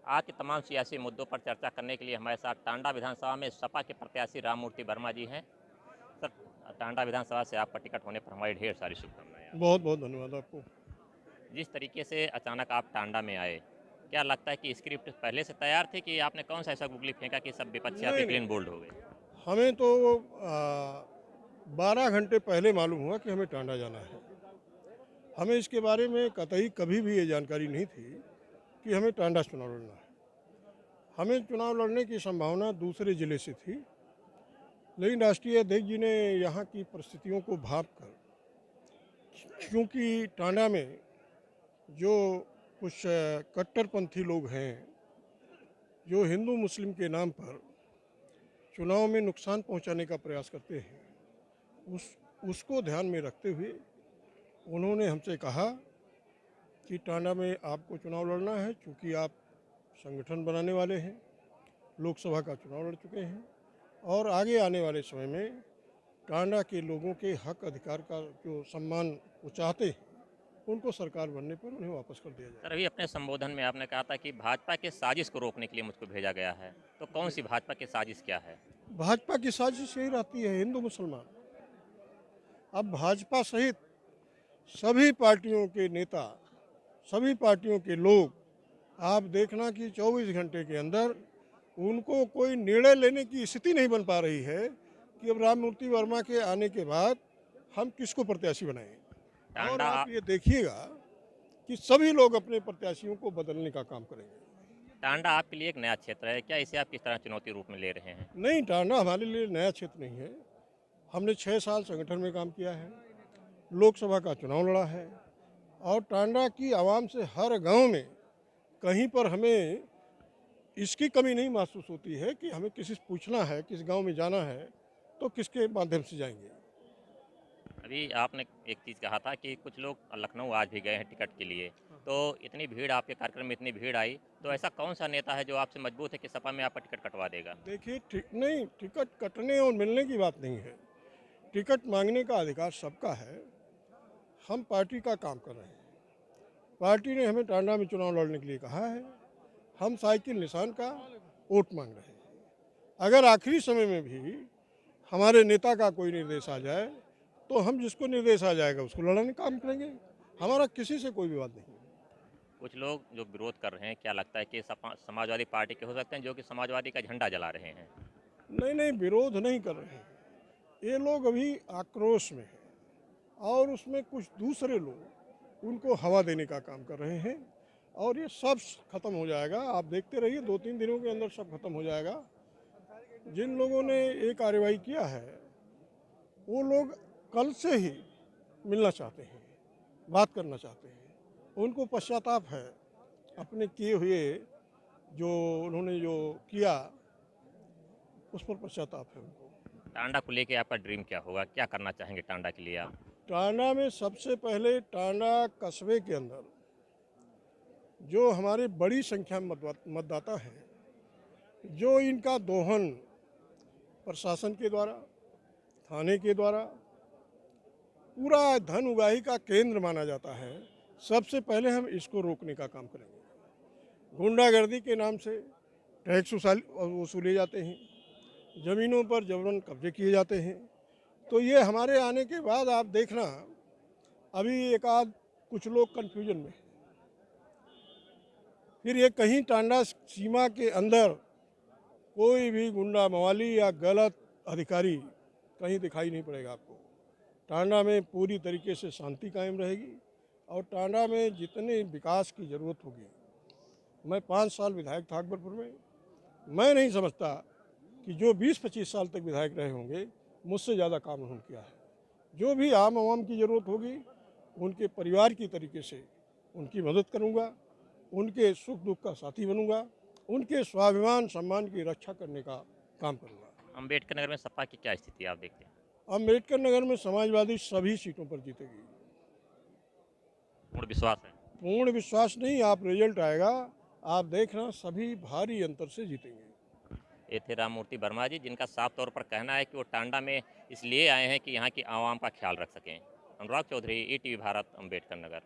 आज के तमाम सियासी मुद्दों पर चर्चा करने के लिए हमारे साथ टांडा विधानसभा में सपा के प्रत्याशी राममूर्ति वर्मा जी हैं। सर, टांडा विधानसभा से आपका टिकट होने पर हमारी ढेर सारी शुभकामनाएं बहुत बहुत धन्यवाद आपको। आपको। जिस तरीके से अचानक आप टांडा में आए, क्या लगता है कि स्क्रिप्ट पहले से तैयार थी कि आपने कौन सा ऐसा गुगली फेंका कि सब विपक्षी आपके नहीं नहीं, क्लीन बोल्ड हो गए? हमें तो 12 घंटे पहले मालूम हुआ कि हमें टांडा जाना है। हमें इसके बारे में कतई कभी भी ये जानकारी नहीं थी कि हमें टांडा चुनाव लड़ना है। हमें चुनाव लड़ने की संभावना दूसरे ज़िले से थी, लेकिन राष्ट्रीय अध्यक्ष जी ने यहाँ की परिस्थितियों को भांप कर, क्योंकि टांडा में जो कुछ कट्टरपंथी लोग हैं जो हिंदू मुस्लिम के नाम पर चुनाव में नुकसान पहुंचाने का प्रयास करते हैं, उसको ध्यान में रखते हुए उन्होंने हमसे कहा कि टांडा में आपको चुनाव लड़ना है, क्योंकि आप संगठन बनाने वाले हैं, लोकसभा का चुनाव लड़ चुके हैं और आगे आने वाले समय में टांडा के लोगों के हक अधिकार का जो सम्मान वो चाहते हैं, उनको सरकार बनने पर उन्हें वापस कर दिया सर, जाए। अभी अपने संबोधन में आपने कहा था कि भाजपा के साजिश को रोकने के लिए मुझको भेजा गया है, तो कौन सी भाजपा की साजिश क्या है? भाजपा की साजिश यही रहती है, हिंदू मुसलमान। अब भाजपा सहित सभी पार्टियों के नेता, सभी पार्टियों के लोग, आप देखना कि 24 घंटे के अंदर उनको कोई निर्णय लेने की स्थिति नहीं बन पा रही है कि अब राममूर्ति वर्मा के आने के बाद हम किसको प्रत्याशी बनाएं। और टांडा आप ये देखिएगा कि सभी लोग अपने प्रत्याशियों को बदलने का काम करेंगे। टांडा आपके लिए एक नया क्षेत्र है, क्या इसे आप किस तरह चुनौती रूप में ले रहे हैं? नहीं, टांडा हमारे लिए नया क्षेत्र नहीं है। हमने 6 साल संगठन में काम किया है, लोकसभा का चुनाव लड़ा है और टांडा की आवाम से हर गांव में कहीं पर हमें इसकी कमी नहीं महसूस होती है कि हमें किसी से पूछना है, किस गांव में जाना है तो किसके माध्यम से जाएंगे। अभी आपने एक चीज़ कहा था कि कुछ लोग लखनऊ आज भी गए हैं टिकट के लिए, तो इतनी भीड़ आपके कार्यक्रम में इतनी भीड़ आई, तो ऐसा कौन सा नेता है जो आपसे मजबूत है कि सपा में आपका टिकट कटवा देगा? देखिए, नहीं, टिकट कटने और मिलने की बात नहीं है। टिकट मांगने का अधिकार सबका है। हम पार्टी का काम कर रहे हैं, पार्टी ने हमें टांडा में चुनाव लड़ने के लिए कहा है। हम साइकिल निशान का वोट मांग रहे हैं। अगर आखिरी समय में भी हमारे नेता का कोई निर्देश आ जाए तो हम जिसको निर्देश आ जाएगा उसको लड़ने का काम करेंगे। हमारा किसी से कोई विवाद नहीं है। कुछ लोग जो विरोध कर रहे हैं, क्या लगता है कि सपा समाजवादी पार्टी के हो सकते हैं जो कि समाजवादी का झंडा जला रहे हैं? नहीं नहीं, विरोध नहीं कर रहे हैं। ये लोग अभी आक्रोश में हैं और उसमें कुछ दूसरे लोग उनको हवा देने का काम कर रहे हैं और ये सब खत्म हो जाएगा। आप देखते रहिए, 2-3 दिनों के अंदर सब खत्म हो जाएगा। जिन लोगों ने ये कार्रवाई किया है वो लोग कल से ही मिलना चाहते हैं, बात करना चाहते हैं। उनको पश्चाताप है अपने किए हुए, जो उन्होंने जो किया उस पर पश्चाताप है उनको। टांडा को लेके आपका ड्रीम क्या होगा? क्या करना चाहेंगे टांडा के लिए आप? टांडा में सबसे पहले टांडा कस्बे के अंदर जो हमारे बड़ी संख्या में मतदाता हैं, जो इनका दोहन प्रशासन के द्वारा, थाने के द्वारा पूरा धन उगाही का केंद्र माना जाता है, सबसे पहले हम इसको रोकने का काम करेंगे। गुंडागर्दी के नाम से टैक्स वसूले जाते हैं, ज़मीनों पर जबरन कब्जे किए जाते हैं। तो ये हमारे आने के बाद आप देखना, अभी एक आध कुछ लोग कन्फ्यूजन में, फिर ये कहीं टांडा सीमा के अंदर कोई भी गुंडा मवाली या गलत अधिकारी कहीं दिखाई नहीं पड़ेगा आपको। टांडा में पूरी तरीके से शांति कायम रहेगी और टांडा में जितने विकास की ज़रूरत होगी, मैं 5 साल विधायक था अकबरपुर में, मैं नहीं समझता कि जो 20-25 साल तक विधायक रहे होंगे मुझसे ज़्यादा काम उन्होंने किया है। जो भी आम आवाम की ज़रूरत होगी उनके परिवार की तरीके से उनकी मदद करूँगा, उनके सुख दुख का साथी बनूँगा, उनके स्वाभिमान सम्मान की रक्षा करने का काम करूँगा। अम्बेडकर नगर में सपा की क्या स्थिति आप देखते हैं? अम्बेडकर नगर में समाजवादी सभी सीटों पर जीतेगी। पूर्ण विश्वास है। पूर्ण विश्वास नहीं, आप रिजल्ट आएगा, आप देखना सभी भारी अंतर से जीतेंगे। ये थे राममूर्ति वर्मा जी, जिनका साफ तौर पर कहना है कि वो टांडा में इसलिए आए हैं कि यहाँ की आवाम का ख्याल रख सकें। अनुराग चौधरी, ईटीवी भारत, अम्बेडकर नगर।